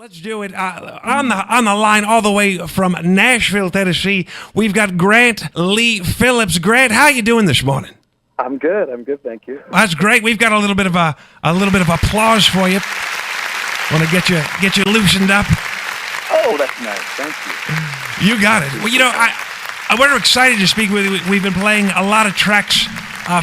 Let's do it. On the line all the way from Nashville, Tennessee, we've got Grant Lee Phillips. Grant, how you doing this morning? I'm good. Thank you. That's great. We've got a little bit of applause for you. Want to get you loosened up? Oh, that's nice. Thank you. You got it. Well, we're excited to speak with you. We've been playing a lot of tracks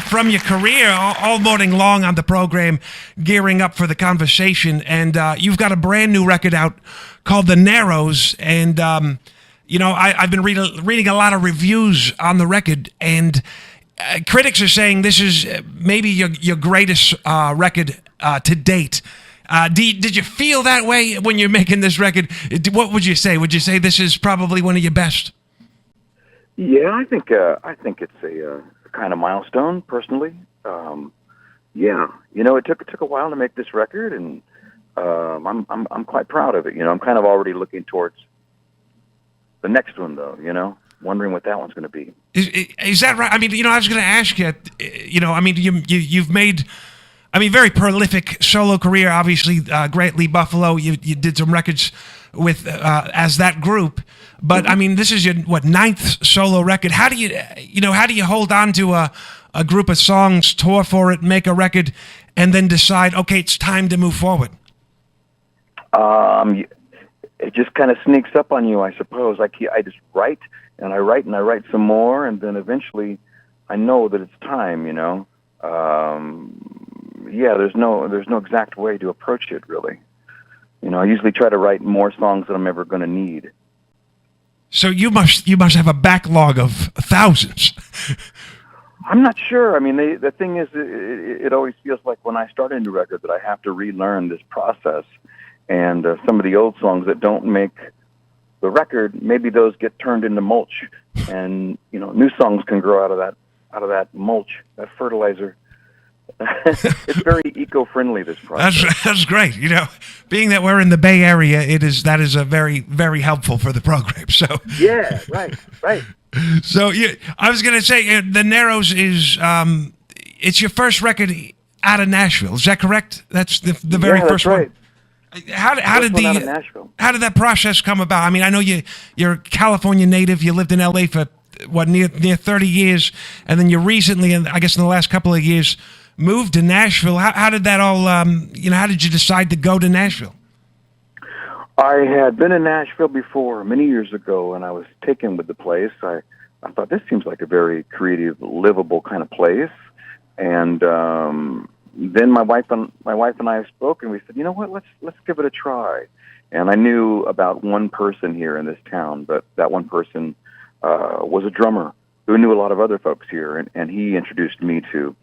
from your career all morning long on the program, gearing up for the conversation. And you've got a brand new record out called The Narrows. And, I've been reading a lot of reviews on the record. And critics are saying this is maybe your greatest record to date. Did you feel that way when you're making this record? What would you say? Would you say this is probably one of your best? Yeah, I think it's a kind of milestone, personally. It took a while to make this record, and I'm quite proud of it. I'm kind of already looking towards the next one, though. Wondering what that one's going to be. Is that right? I mean, I was going to ask you. You've made, very prolific solo career. Obviously, Grant Lee Buffalo. You did some records with as that group. But this is your ninth solo record. How do you hold on to a group of songs, tour for it, make a record, and then decide, okay, it's time to move forward? It just kind of sneaks up on you, I suppose. I just write and I write some more, and then eventually I know that it's time. There's no exact way to approach it, really. I usually try to write more songs than I'm ever going to need. So you must have a backlog of thousands. I'm not sure. The thing is, it always feels like when I start a new record that I have to relearn this process, and some of the old songs that don't make the record, maybe those get turned into mulch, and new songs can grow out of that mulch, that fertilizer. It's very eco-friendly, this process. That's great. Being that we're in the Bay Area, that is a very, very helpful for the program. So yeah, right. So I was going to say, The Narrows is it's your first record out of Nashville. Is that correct? That's the very first right. one. How did that process come about? I know you're a California native. You lived in LA for near 30 years, and then you recently, I guess in the last couple of years, moved to Nashville. How did that all, how did you decide to go to Nashville? I had been in Nashville before, many years ago, and I was taken with the place. I thought, this seems like a very creative, livable kind of place. And then my wife and I spoke, and we said, you know what, let's give it a try. And I knew about one person here in this town, but that one person was a drummer who knew a lot of other folks here, and he introduced me to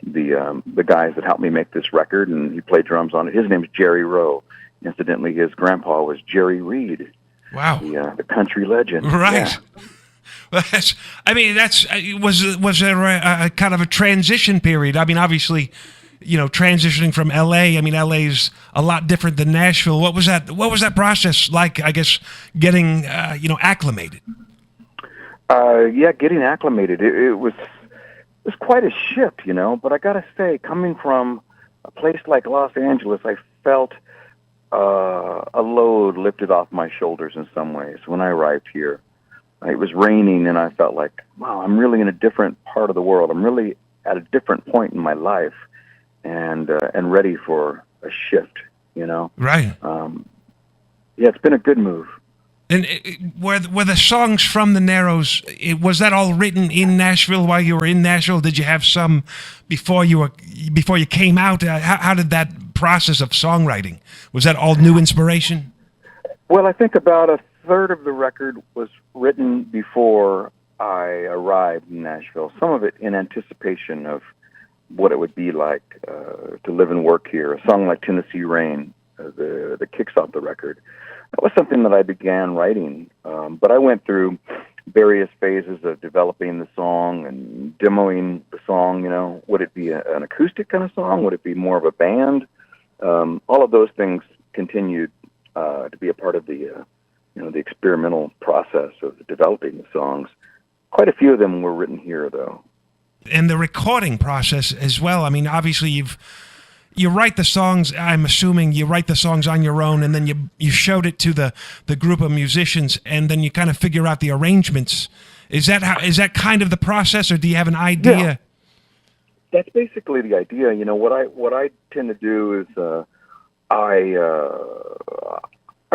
the guys that helped me make this record, and he played drums on it. His name's Jerry Rowe. Incidentally, his grandpa was Jerry Reed. Wow, the country legend. Right. Yeah. Was there a kind of a transition period? Obviously, transitioning from LA. LA's a lot different than Nashville. What was that process like? I guess getting acclimated. Getting acclimated. It was quite a shift, but I gotta say, coming from a place like Los Angeles, I felt a load lifted off my shoulders in some ways when I arrived here. It was raining, and I felt like, wow, I'm really in a different part of the world. I'm really at a different point in my life, and ready for a shift, Right. It's been a good move. And were the songs from The Narrows, was that all written in Nashville while you were in Nashville? Did you have some before you came out? How did that process of songwriting, was that all new inspiration? Well, I think about a third of the record was written before I arrived in Nashville. Some of it in anticipation of what it would be like to live and work here. A song like Tennessee Rain, that kicks off the record, that was something that I began writing, but I went through various phases of developing the song and demoing the song. Would it be an acoustic kind of song? Would it be more of a band? All of those things continued to be a part of the experimental process of developing the songs. Quite a few of them were written here, though. And the recording process as well. Obviously you write the songs. I'm assuming you write the songs on your own, and then you showed it to the group of musicians, and then you kind of figure out the arrangements. Is that kind of the process, or do you have an idea? Yeah. That's basically the idea. You know, what I tend to do is I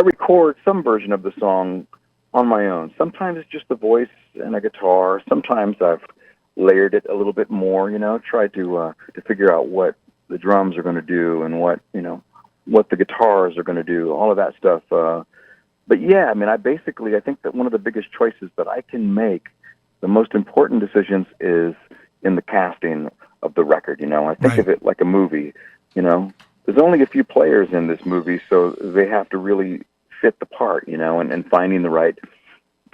record some version of the song on my own. Sometimes it's just the voice and a guitar. Sometimes I've layered it a little bit more. You know, tried to figure out what the drums are going to do and what the guitars are going to do. All of that stuff. But yeah, I mean, I think that one of the biggest choices that I can make, the most important decisions, is in the casting of the record. You know, I think of it like a movie. You know, there's only a few players in this movie, so they have to really fit the part. You know, and finding the right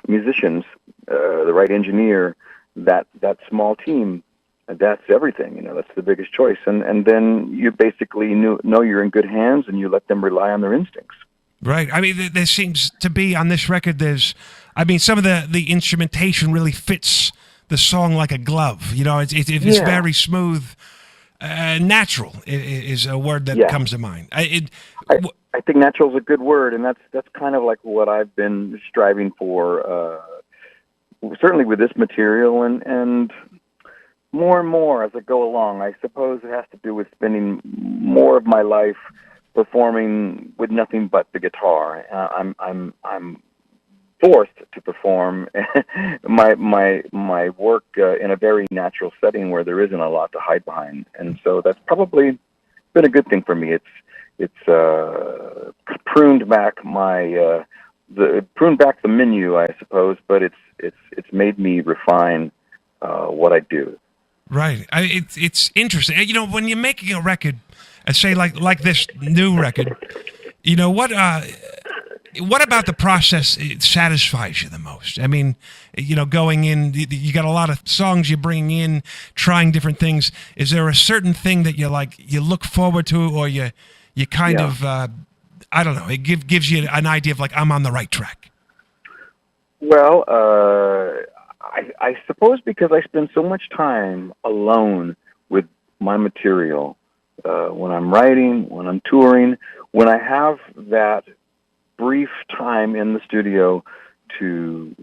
musicians, the right engineer, that small team, that's everything. You know, that's the biggest choice. And then you basically know you're in good hands, and you let them rely on their instincts. Right. I mean, there seems to be on this record. Some of the instrumentation really fits the song like a glove. You know, it's very smooth. Natural is a word that comes to mind. I think natural is a good word, and that's kind of like what I've been striving for. Certainly with this material, and more and more as I go along. I suppose it has to do with spending more of my life performing with nothing but the guitar. I'm forced to perform my work in a very natural setting where there isn't a lot to hide behind, and so that's probably been a good thing for me. It's pruned back the menu, I suppose, but it's made me refine what I do. Right. It's interesting. You know, when you're making a record, say like this new record, you know, what about the process satisfies you the most? I mean, you know, going in, you got a lot of songs you bring in, trying different things. Is there a certain thing that you look forward to, or you kind of, I don't know, it gives you an idea of like, I'm on the right track? Well, I suppose because I spend so much time alone with my material, when I'm writing, when I'm touring, when I have that brief time in the studio to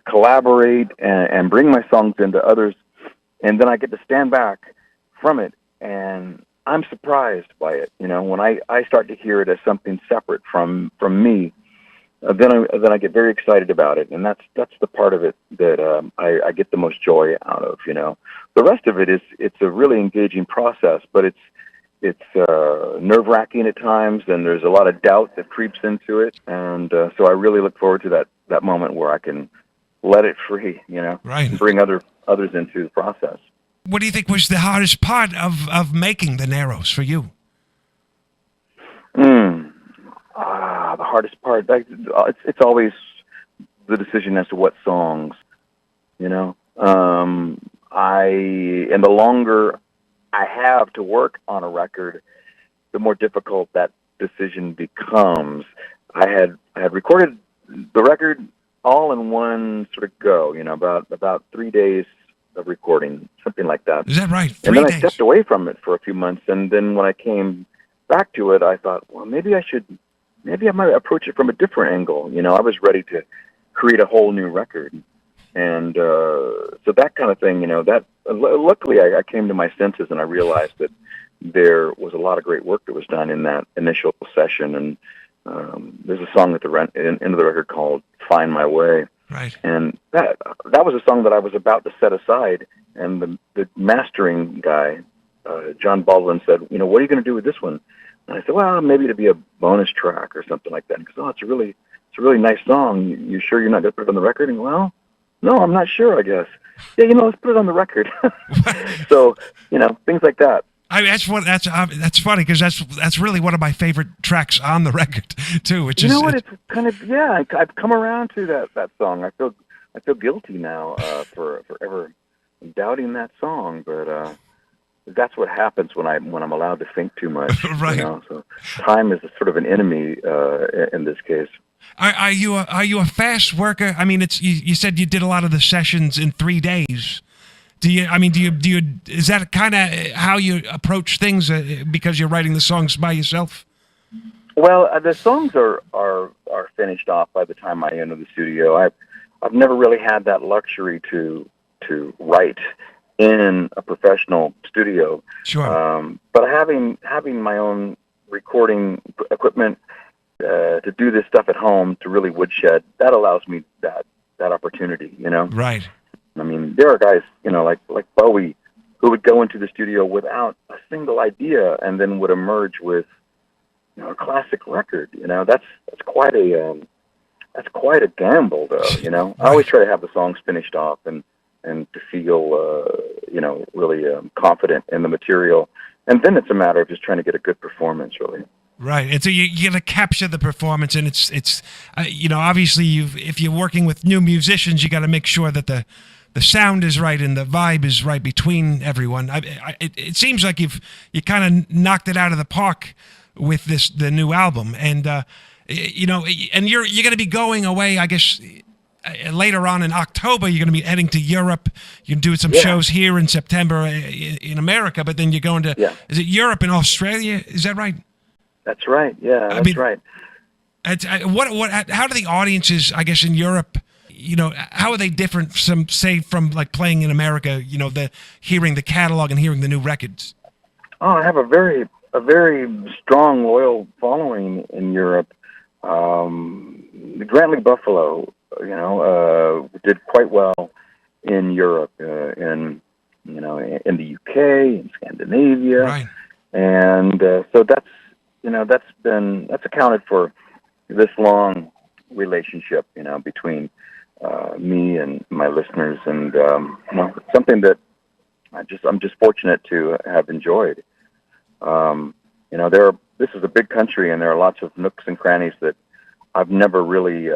collaborate and bring my songs into others, and then I get to stand back from it, and I'm surprised by it. You know, when I start to hear it as something separate from me, then I get very excited about it, and that's the part of it that I get the most joy out of. You know, the rest of it's a really engaging process, but it's nerve-wracking at times, and there's a lot of doubt that creeps into it, and so I really look forward to that moment where I can let it free. You know, right, and bring others into the process. What do you think was the hardest part of making the Narrows for you? The hardest part, it's always the decision as to what songs, you know. And the longer I have to work on a record, the more difficult that decision becomes. I had recorded the record all in one sort of go, you know, about 3 days of recording, something like that. Is that right? And then I stepped away from it for a few months, and then when I came back to it, I thought, well, maybe I might approach it from a different angle. You know, I was ready to create a whole new record. And so that kind of thing, you know, that luckily I came to my senses, and I realized that there was a lot of great work that was done in that initial session. And there's a song at the end of the record called "Find My Way." Right. And that was a song that I was about to set aside, and the mastering guy, John Baldwin, said, you know, what are you going to do with this one? And I said, well, maybe it'd be a bonus track or something like that. And he goes, oh, it's a really nice song. You sure you're not going to put it on the record? And well, no, I'm not sure, I guess. Yeah, you know, let's put it on the record. So, you know, things like that. I mean, that's funny, because that's really one of my favorite tracks on the record too. Which it's kind of I've come around to that song. I feel guilty now for ever doubting that song, but that's what happens when I'm allowed to think too much. Right. You know? So time is sort of an enemy in this case. Are you a fast worker? I mean, you said you did a lot of the sessions in 3 days. Is that kind of how you approach things because you're writing the songs by yourself? Well, the songs are finished off by the time I enter the studio. I've never really had that luxury to write in a professional studio. Sure. But having my own recording equipment to do this stuff at home, to really woodshed, that allows me that opportunity. Right. I mean, there are guys, like Bowie, who would go into the studio without a single idea and then would emerge with a classic record. That's quite a gamble, though. Right. I always try to have the songs finished off and to feel really confident in the material, and then it's a matter of just trying to get a good performance, really. Right, and so you got to capture the performance, and it's obviously if you're working with new musicians, you got to make sure that the sound is right and the vibe is right between everyone. It seems like you kind of knocked it out of the park with the new album, and and you're going to be going away, I guess. Later on in October, you're going to be heading to Europe. You're doing some shows here in September in America, but then you're going to is it Europe and Australia? Is that right? That's right. Yeah, that's right. How do the audiences, I guess, in Europe, how are they different from like playing in America? Hearing the catalog and hearing the new records. Oh, I have a very strong, loyal following in Europe. The Grantley Buffalo, did quite well in Europe, in the UK, in Scandinavia, right. And so that's accounted for this long relationship, between me and my listeners, and something that I'm just fortunate to have enjoyed. This is a big country, and there are lots of nooks and crannies that I've never really,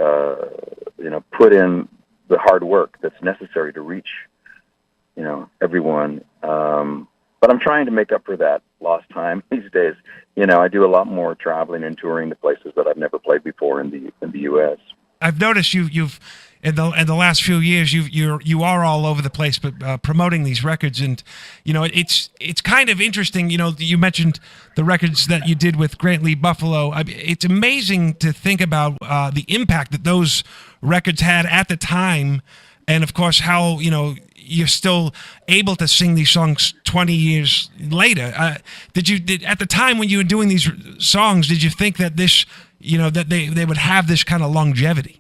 put in the hard work that's necessary to reach, everyone. But I'm trying to make up for that lost time these days. I do a lot more traveling and touring to places that I've never played before in the U.S. I've noticed you've in the last few years you are all over the place, but promoting these records, and it's kind of interesting. You mentioned the records that you did with Grantley Buffalo. It's amazing to think about the impact that those records had at the time, and of course how you're still able to sing these songs 20 years later. Did at the time when you were doing these songs, did you think that this that they would have this kind of longevity?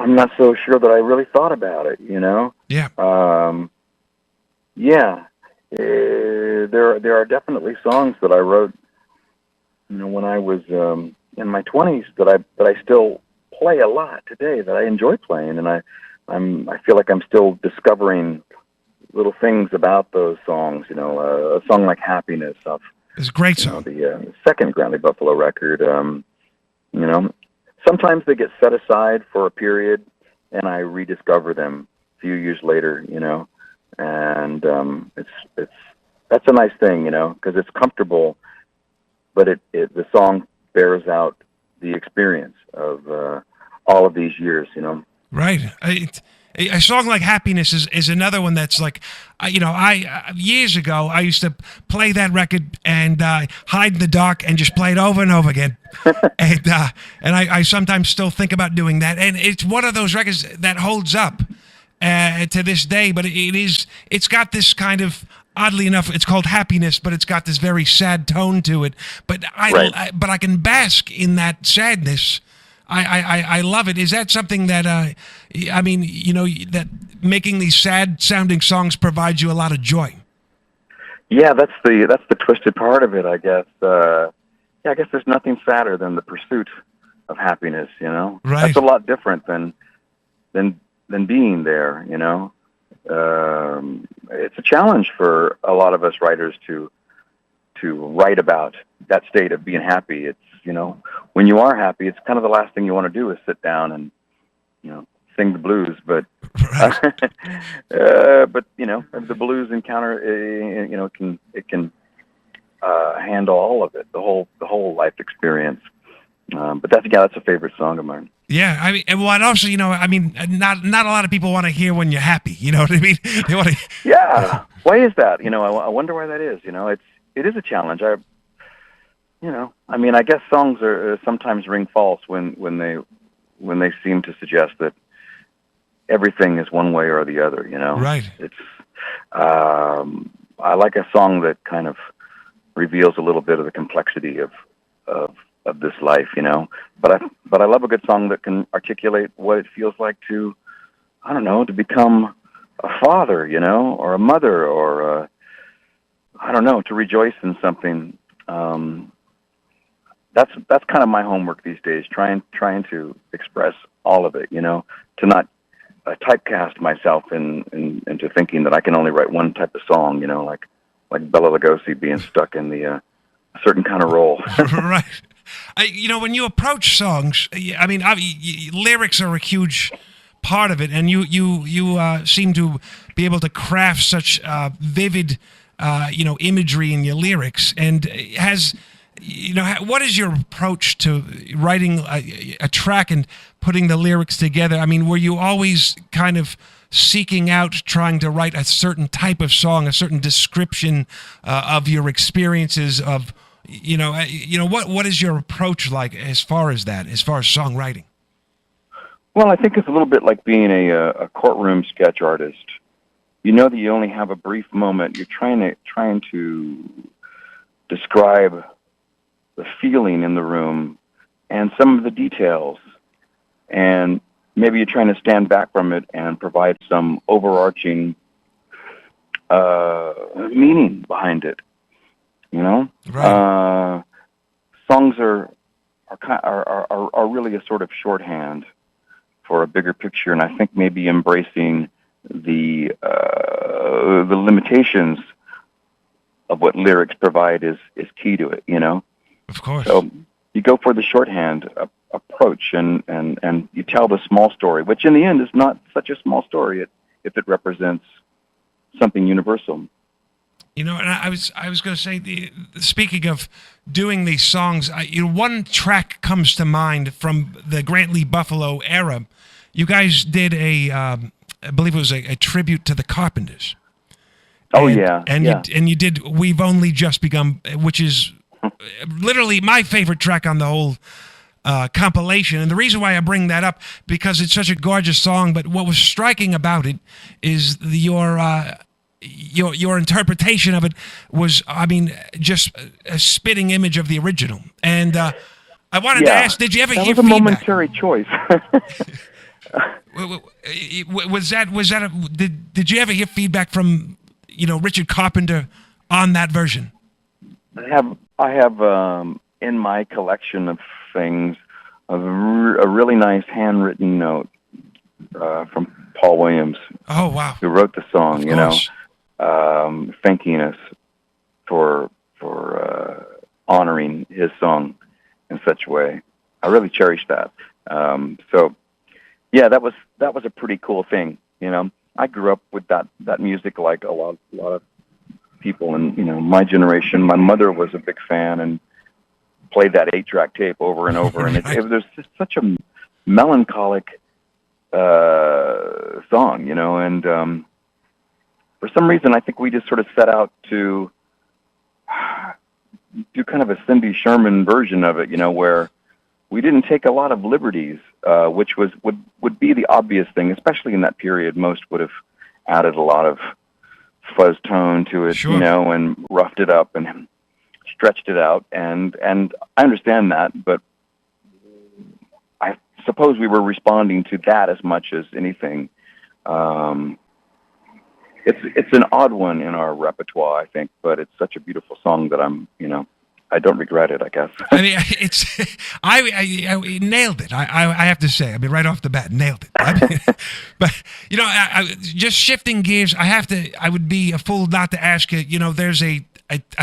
I'm not so sure that I really thought about it, Yeah. There are definitely songs that I wrote, when I was in my 20s that I still play a lot today, that I enjoy playing, and I feel like I'm still discovering little things about those songs. A song like "Happiness" off it's a great song. The second Grantley Buffalo record. Sometimes they get set aside for a period, and I rediscover them a few years later, and that's a nice thing, because it's comfortable, but the song bears out the experience of all of these years, Right. A song like "Happiness" is another one that's like, I years ago I used to play that record and hide in the dark and just play it over and over again, and I sometimes still think about doing that, and it's one of those records that holds up to this day. But it's got this kind of, oddly enough, it's called "Happiness," but it's got this very sad tone to it. But I can bask in that sadness. I love it. Is that something that that making these sad sounding songs provides you a lot of joy? Yeah, that's the twisted part of it, I guess. I guess there's nothing sadder than the pursuit of happiness. Right. That's a lot different than being there. It's a challenge for a lot of us writers to write about that state of being happy. It's when you are happy, it's kind of the last thing you want to do is sit down and sing the blues. But right. but the blues encounter it can handle all of it, the whole life experience. But that's a favorite song of mine. Yeah, I mean, and what also, I mean, not a lot of people want to hear when you're happy. You know what I mean? They want to. Yeah. Why is that? I wonder why that is. It is a challenge. I mean, I guess songs are sometimes ring false when they seem to suggest that everything is one way or the other. Right. It's I like a song that kind of reveals a little bit of the complexity of this life. But I love a good song that can articulate what it feels like to, I don't know, to become a father, or a mother, or I don't know, to rejoice in something. That's kind of my homework these days, trying to express all of it, to not typecast myself into thinking that I can only write one type of song, like Bela Lugosi being stuck in the certain kind of role. Right. When you approach songs, I mean, lyrics are a huge part of it, and you seem to be able to craft such vivid, imagery in your lyrics. And what is your approach to writing a track and putting the lyrics together? I mean, were you always kind of seeking out, trying to write a certain type of song, a certain description of your experiences of, what is your approach like as far as songwriting? Well, I think it's a little bit like being a courtroom sketch artist. You know that you only have a brief moment. You're trying to describe the feeling in the room and some of the details, and maybe you're trying to stand back from it and provide some overarching meaning behind it. Right. Songs are really a sort of shorthand for a bigger picture, and I think maybe embracing the limitations of what lyrics provide is key to it. Of course. So you go for the shorthand approach, and you tell the small story, which in the end is not such a small story if it represents something universal. And I was going to say, speaking of doing these songs, one track comes to mind from the Grant Lee Buffalo era. You guys did I believe it was a tribute to the Carpenters. And you did "We've Only Just Begun," which is literally my favorite track on the whole compilation. And the reason why I bring that up, because it's such a gorgeous song, but what was striking about it is your interpretation of it was, I mean, just a spitting image of the original. And I wanted to ask, did you ever hear feedback? That was a momentary choice. Did you ever hear feedback from, Richard Carpenter on that version? I have in my collection of things a really nice handwritten note from Paul Williams. Oh, wow. Who wrote the song, thanking us for honoring his song in such a way. I really cherish that. So yeah, that was a pretty cool thing. I grew up with that music, like a lot of people in my generation. My mother was a big fan and played that 8-track tape over and over, and there's just such a melancholic song, and for some reason I think we just sort of set out to do kind of a Cindy Sherman version of it, where we didn't take a lot of liberties, which would be the obvious thing, especially in that period. Most would have added a lot of fuzz tone to it, sure, and roughed it up and stretched it out. And I understand that, but I suppose we were responding to that as much as anything. It's an odd one in our repertoire, I think, but it's such a beautiful song that I don't regret it, I guess. I mean, I nailed it. I have to say, right off the bat, nailed it. But just shifting gears, I would be a fool not to ask you. There's a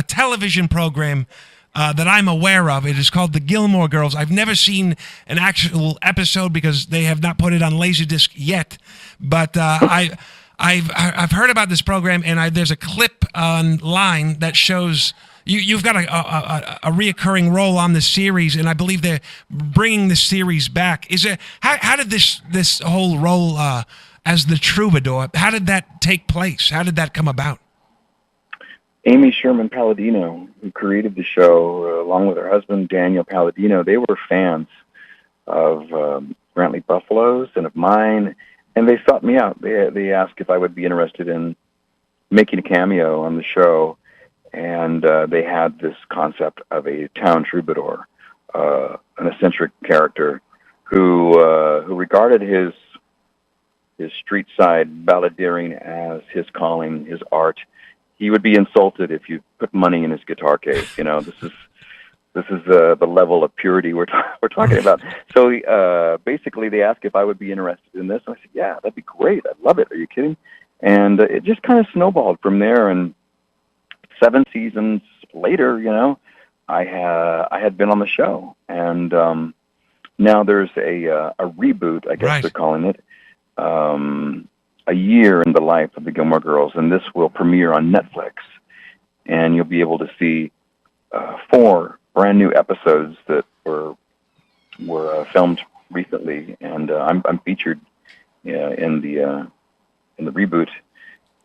television program that I'm aware of. It is called the Gilmore Girls. I've never seen an actual episode because they have not put it on Laserdisc yet. But I've heard about this program, and there's a clip online that shows You've got a reoccurring role on the series, and I believe they're bringing the series back. Is it how did this whole role as the troubadour? How did that take place? How did that come about? Amy Sherman Palladino, who created the show, along with her husband Daniel Palladino, they were fans of Brantley Buffalo's and of mine, and they sought me out. They asked if I would be interested in making a cameo on the show, and they had this concept of a town troubadour, an eccentric character who regarded his street side balladeering as his calling, his art. He would be insulted if you put money in his guitar case. You know, this is the level of purity we're talking about. So basically, they asked if I would be interested in this, and I said, "Yeah, that'd be great. I'd love it. Are you kidding?" And it just kind of snowballed from there. And 7 seasons later, you know, I had been on the show, and now there's a reboot, I guess right. they're calling it. A year in the life of the Gilmore Girls, and this will premiere on Netflix, and you'll be able to see 4 brand new episodes that were filmed recently, and I'm featured in the reboot,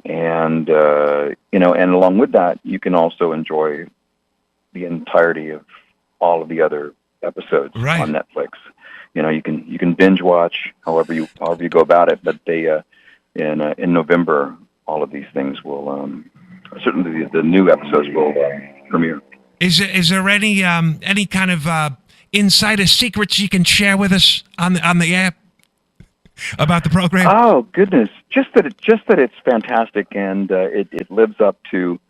and you know, and along with that, you can also enjoy the entirety of all of the other episodes right. on Netflix. You know, you can binge watch however you go about it, but they in November, all of these things will certainly the new episodes will premiere. Is there any kind of insider secrets you can share with us on the app about the program? Oh goodness, just that it's fantastic, and it lives up to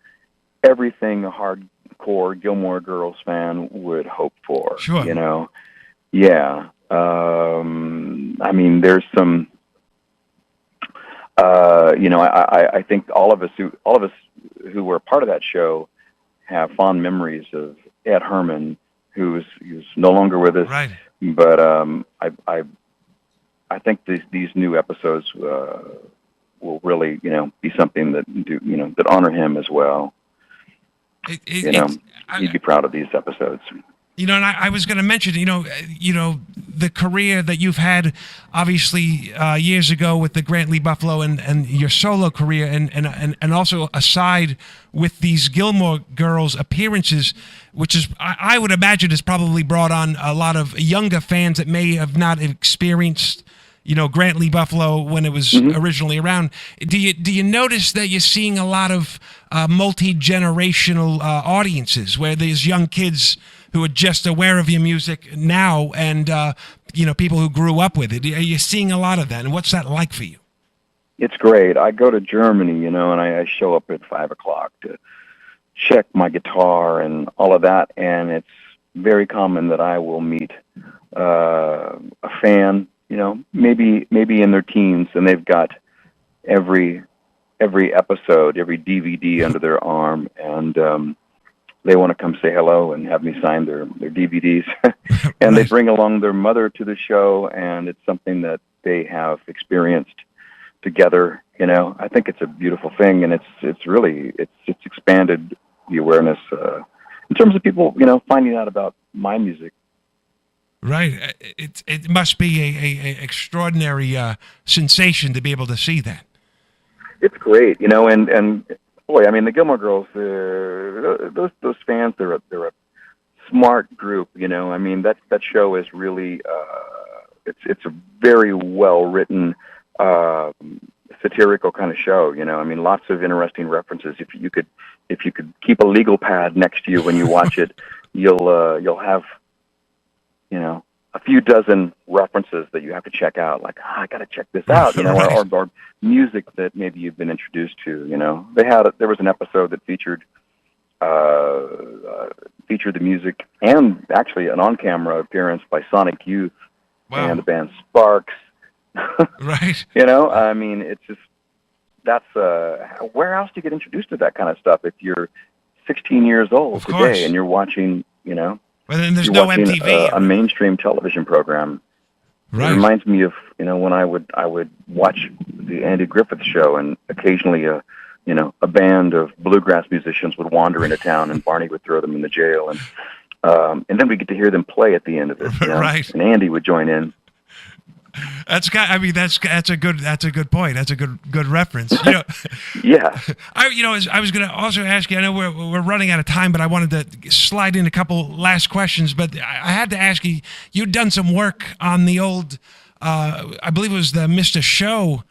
everything a hardcore Gilmore Girls fan would hope for. Sure. You know, yeah. I mean, there's some. You know, I think all of us who were part of that show have fond memories of Ed Herman, who's no longer with us. Right. But I think these new episodes will really, you know, be something that honor him as well. He'd be proud of these episodes. You know, and I was going to mention, you know, the career that you've had, obviously, years ago with the Brantley Buffalo and your solo career, and also aside with these Gilmore Girls appearances, which is, I would imagine, has probably brought on a lot of younger fans that may have not experienced, you know, Brantley Buffalo when it was originally around. Do you notice that you're seeing a lot of multi-generational audiences where there's young kids who are just aware of your music now, and you know, people who grew up with it? Are you seeing a lot of that, and what's that like for you? It's great. I go to Germany, you know, and I show up at 5:00 to check my guitar and all of that, and it's very common that I will meet a fan, you know, maybe in their teens, and they've got every episode, every DVD under their arm, and they want to come say hello and have me sign their DVDs. And they bring along their mother to the show, and it's something that they have experienced together. You know, I think it's a beautiful thing, and it's really expanded the awareness in terms of people, you know, finding out about my music. Right. It must be a extraordinary sensation to be able to see that. It's great, you know, and boy, I mean, the Gilmore Girls, those fans, they're a smart group, you know. I mean, that show is really it's a very well written satirical kind of show, you know. I mean, lots of interesting references. If you could keep a legal pad next to you when you watch it, you'll have, you know, a few dozen references that you have to check out. Like, I got to check this out, you know, right. or music that maybe you've been introduced to. You know, there was an episode that featured the music and actually an on-camera appearance by Sonic Youth. Wow. And the band Sparks. Right. You know, I mean, it's just that's where else do you get introduced to that kind of stuff if you're 16 years old today and you're watching, you know. Well, then there's no MTV. A mainstream television program. Right. It reminds me of, you know, when I would watch the Andy Griffith Show, and occasionally a a band of bluegrass musicians would wander into town, and Barney would throw them in the jail, and then we get to hear them play at the end of it. Right. And Andy would join in. That's a good point. That's a good reference. Yeah. I was going to also ask you. I know we're running out of time, but I wanted to slide in a couple last questions. But I had to ask you. You'd done some work on the old, I believe it was the Mr. Show.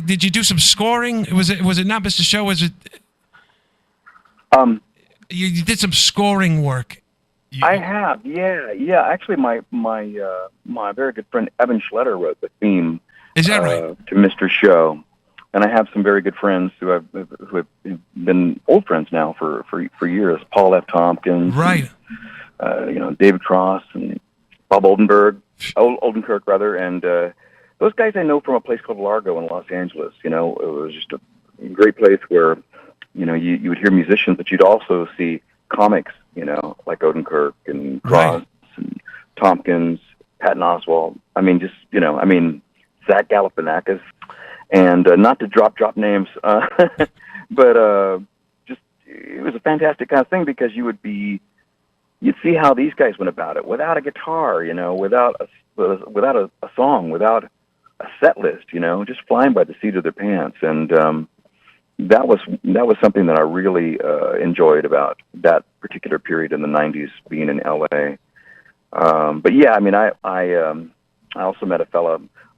Did you do some scoring? Was it not Mr. Show? Was it? You did some scoring work. I have, yeah. Actually, my very good friend Evan Schletter wrote the theme. Is that right? To Mr. Show, and I have some very good friends who have been old friends now for years. Paul F. Tompkins, right? And, David Cross and Bob Oldenkirk rather, and those guys I know from a place called Largo in Los Angeles. It was just a great place where you would hear musicians, but you'd also see comics. Like Odenkirk and Cross right. and Tompkins, Patton Oswalt. Zach Galifianakis, and not to drop names, but just it was a fantastic kind of thing because you'd see how these guys went about it without a guitar, without a song, without a set list, just flying by the seat of their pants, and that was something that I really enjoyed about that particular period in the '90s, being in LA. But yeah, I also met a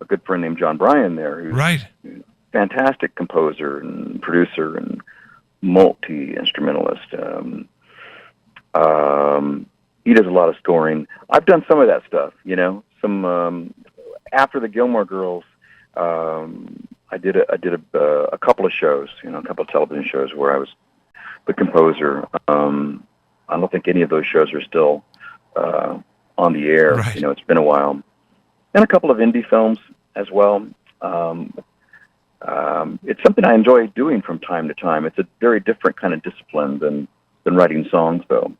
good friend named John Bryan there, who's right. a fantastic composer and producer and multi-instrumentalist. He does a lot of scoring. I've done some of that stuff, some after the Gilmore Girls. I did a couple of shows, a couple of television shows where I was the composer. I don't think any of those shows are still on the air. Right. It's been a while. And a couple of indie films as well. It's something I enjoy doing from time to time. It's a very different kind of discipline than writing songs, though.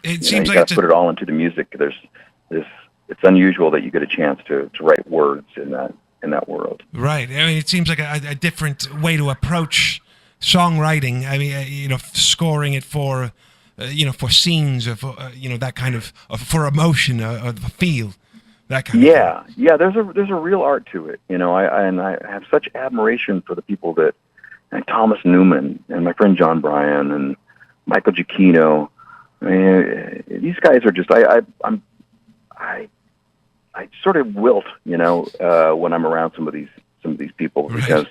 It seems you like got to put it all into the music. It's unusual that you get a chance to write words in that world. Right. It seems like a different way to approach songwriting. Scoring it for, for scenes, or for, that kind of, for emotion, or the feel, that kind of thing. Yeah. There's a real art to it. I have such admiration for the people that, like Thomas Newman and my friend John Bryan and Michael Giacchino. These guys are just, I sort of wilt, when I'm around some of these people because,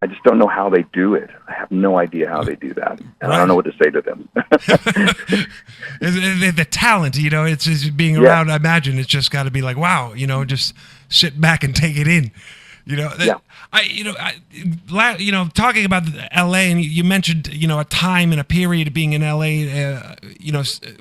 I just don't know how they do it. I have no idea how they do that, and right. I don't know what to say to them. The talent, it's just being around. I imagine it's just got to be like, wow, just sit back and take it in. Yeah. Talking about L.A. and you mentioned, a time and a period of being in L.A.,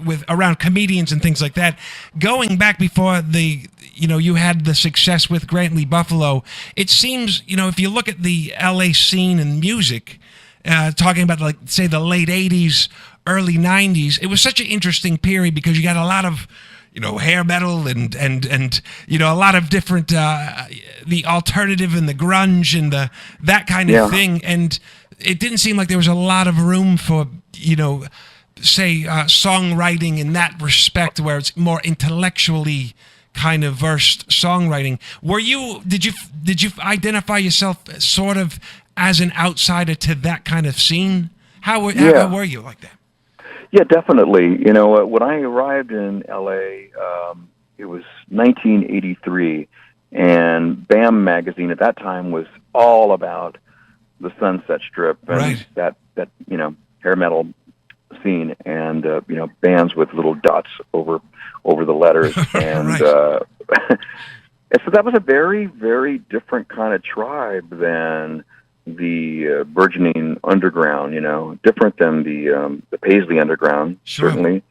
with around comedians and things like that. Going back before you had the success with Grant Lee Buffalo, it seems, if you look at the L.A. scene and music, talking about, like, say, the late 80s, early 90s, it was such an interesting period because you got a lot of hair metal and a lot of different the alternative and the grunge and that kind of thing, and it didn't seem like there was a lot of room for say songwriting in that respect, where it's more intellectually kind of versed songwriting. Did you identify yourself sort of as an outsider to that kind of scene? How were you like that? Yeah, definitely. When I arrived in L.A., it was 1983, and BAM magazine at that time was all about the Sunset Strip and right. that hair metal scene, and bands with little dots over the letters, and right. And so that was a very, very different kind of tribe than the burgeoning underground, different than the Paisley Underground, sure. certainly.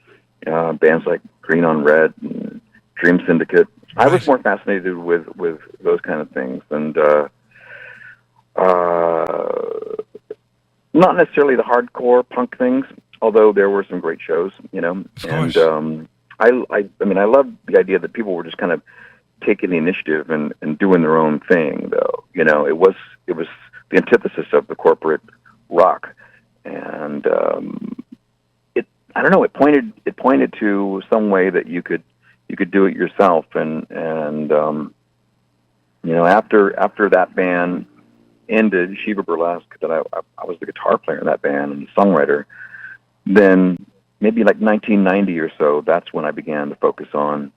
Bands like Green on Red and Dream Syndicate. Right. I was more fascinated with those kind of things, and not necessarily the hardcore punk things, although there were some great shows, Of course. And I love the idea that people were just kind of taking the initiative and doing their own thing, though. It was the antithesis of the corporate rock. And I don't know, it pointed to some way that you could do it yourself. And after that band ended, Shiva Burlesque, that I was the guitar player in that band and the songwriter, then maybe like 1990 or so, that's when I began to focus on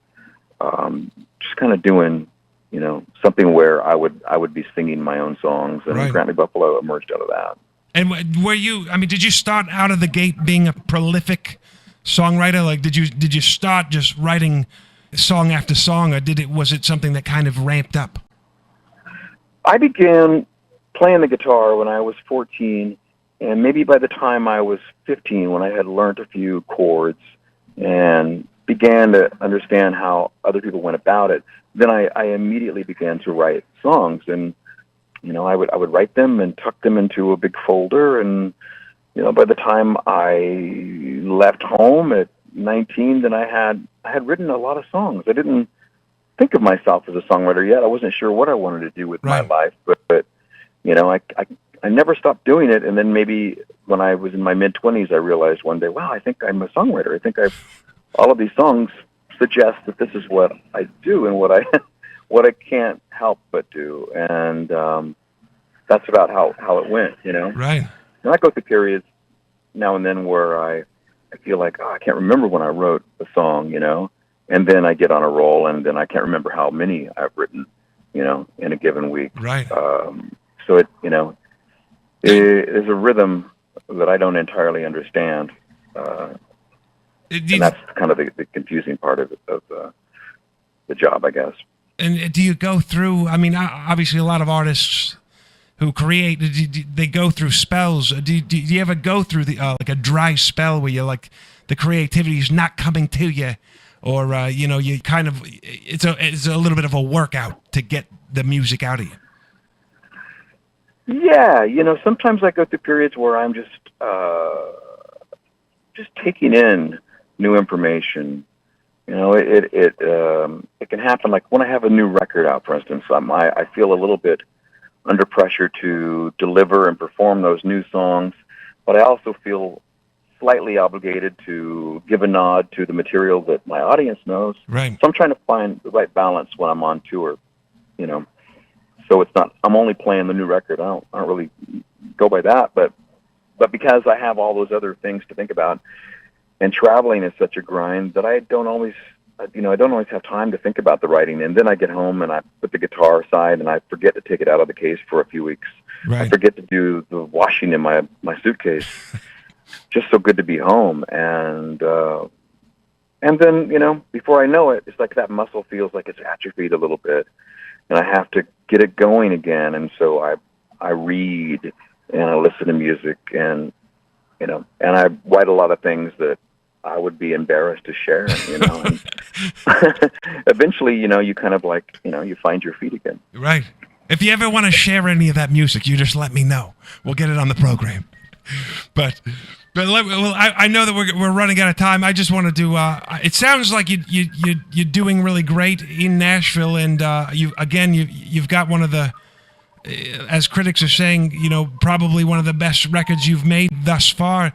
just kind of doing, something where I would be singing my own songs, and right. Grantley Buffalo emerged out of that. And did you start out of the gate being a prolific songwriter? Like, did you start just writing song after song, or was it something that kind of ramped up? I began playing the guitar when I was 14, and maybe by the time I was 15, when I had learned a few chords and began to understand how other people went about it, then I immediately began to write songs. And I would write them and tuck them into a big folder. And by the time I left home at 19, then I had written a lot of songs. I didn't think of myself as a songwriter yet. I wasn't sure what I wanted to do with my life, but I never stopped doing it. And then maybe when I was in my mid-20s, I realized one day, wow, I think I'm a songwriter. I think all of these songs suggest that this is what I do and what I can't help but do. And that's about how it went, Right. And I go through periods now and then where I feel like, I can't remember when I wrote a song, and then I get on a roll, and then I can't remember how many I've written, in a given week. Right. So there's a rhythm that I don't entirely understand, and that's kind of the confusing part of the job, I guess. And do you go through? I mean, obviously, a lot of artists who create, they go through spells. Do you ever go through like a dry spell where you're like the creativity is not coming to you, or you kind of it's a little bit of a workout to get the music out of you? Yeah, sometimes I go through periods where I'm just taking in new information. It can happen. Like when I have a new record out, for instance, I feel a little bit under pressure to deliver and perform those new songs, but I also feel slightly obligated to give a nod to the material that my audience knows. Right. So I'm trying to find the right balance when I'm on tour, So it's not, I'm only playing the new record. I don't really go by that, but because I have all those other things to think about, and traveling is such a grind that I don't always have time to think about the writing. And then I get home and I put the guitar aside and I forget to take it out of the case for a few weeks. Right. I forget to do the washing in my suitcase. Just so good to be home. And then, before I know it, it's like that muscle feels like it's atrophied a little bit, and I have to get it going again. And so I read and I listen to music, and and I write a lot of things that I would be embarrassed to share, and eventually, you kind of like, you find your feet again. Right. If you ever want to share any of that music, you just let me know. We'll get it on the program. But I know that we're running out of time. I just wanted to. It sounds like you're doing really great in Nashville, and you've got one of the, as critics are saying, probably one of the best records you've made thus far.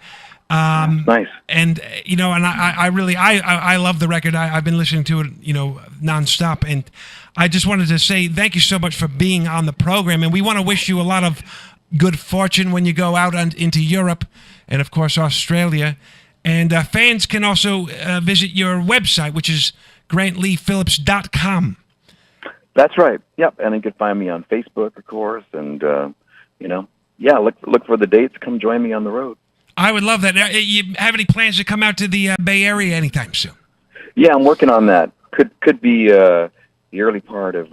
Nice. And I love the record. I've been listening to it nonstop, and I just wanted to say thank you so much for being on the program, and we want to wish you a lot of good fortune when you go out into Europe and, of course, Australia. And fans can also visit your website, which is GrantLeePhillips.com. That's right. Yep. And you can find me on Facebook, of course. And, look for the dates. Come join me on the road. I would love that. You have any plans to come out to the Bay Area anytime soon? Yeah, I'm working on that. Could be the early part of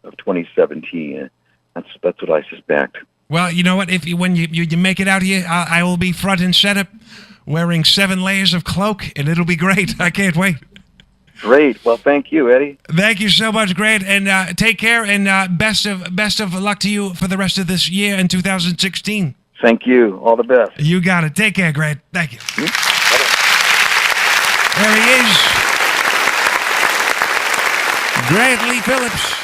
2017. That's what I suspect. Well, you know what? When you make it out here, I will be front and center, wearing 7 layers of cloak, and it'll be great. I can't wait. Great. Well, thank you, Eddie. Thank you so much, Grant, and take care. And best of luck to you for the rest of this year in 2016. Thank you. All the best. You got it. Take care, Grant. Thank you. Mm-hmm. There he is, Grant Lee Phillips.